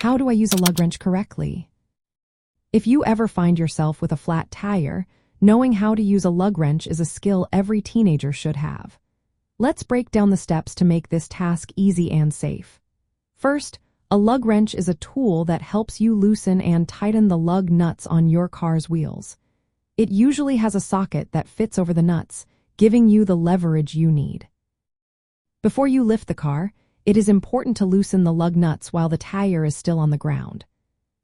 How do I use a lug wrench correctly? If you ever find yourself with a flat tire, knowing how to use a lug wrench is a skill every teenager should have. Let's break down the steps to make this task easy and safe. First, a lug wrench is a tool that helps you loosen and tighten the lug nuts on your car's wheels. It usually has a socket that fits over the nuts, giving you the leverage you need. Before you lift the car, it is important to loosen the lug nuts while the tire is still on the ground.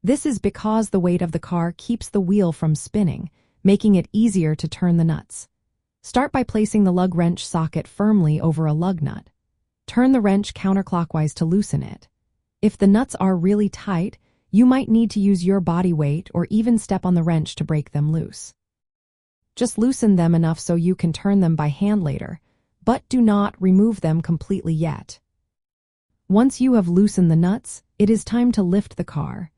This is because the weight of the car keeps the wheel from spinning, making it easier to turn the nuts. Start by placing the lug wrench socket firmly over a lug nut. Turn the wrench counterclockwise to loosen it. If the nuts are really tight, you might need to use your body weight or even step on the wrench to break them loose. Just loosen them enough so you can turn them by hand later, but do not remove them completely yet. Once you have loosened the nuts, it is time to lift the car.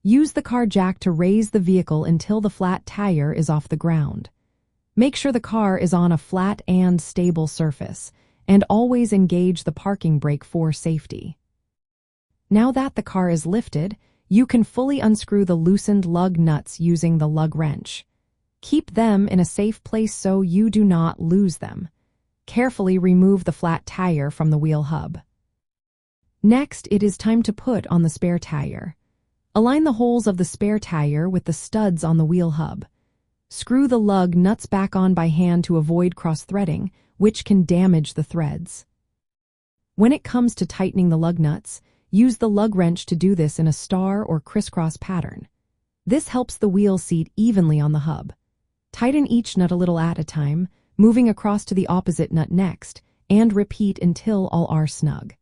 Use the car jack to raise the vehicle until the flat tire is off the ground. Make sure the car is on a flat and stable surface, and always engage the parking brake for safety. Now that the car is lifted, you can fully unscrew the loosened lug nuts using the lug wrench. Keep them in a safe place so you do not lose them. Carefully remove the flat tire from the wheel hub. Next, it is time to put on the spare tire. Align the holes of the spare tire with the studs on the wheel hub. Screw the lug nuts back on by hand to avoid cross-threading, which can damage the threads. When it comes to tightening the lug nuts, use the lug wrench to do this in a star or crisscross pattern. This helps the wheel seat evenly on the hub. Tighten each nut a little at a time, moving across to the opposite nut next, and repeat until all are snug.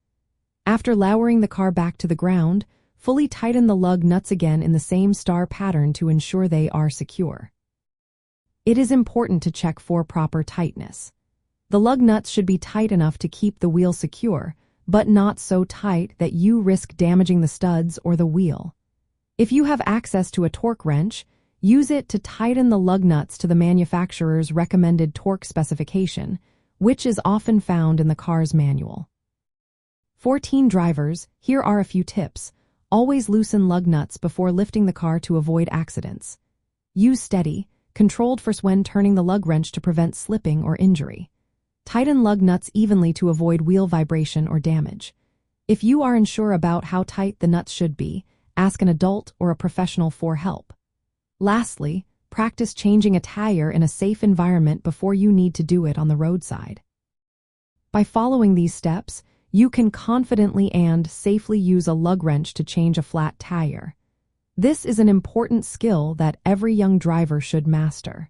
After lowering the car back to the ground, fully tighten the lug nuts again in the same star pattern to ensure they are secure. It is important to check for proper tightness. The lug nuts should be tight enough to keep the wheel secure, but not so tight that you risk damaging the studs or the wheel. If you have access to a torque wrench, use it to tighten the lug nuts to the manufacturer's recommended torque specification, which is often found in the car's manual. For teen drivers, here are a few tips. Always loosen lug nuts before lifting the car to avoid accidents. Use steady, controlled force when turning the lug wrench to prevent slipping or injury. Tighten lug nuts evenly to avoid wheel vibration or damage. If you are unsure about how tight the nuts should be, ask an adult or a professional for help. Lastly, practice changing a tire in a safe environment before you need to do it on the roadside. By following these steps, you can confidently and safely use a lug wrench to change a flat tire. This is an important skill that every young driver should master.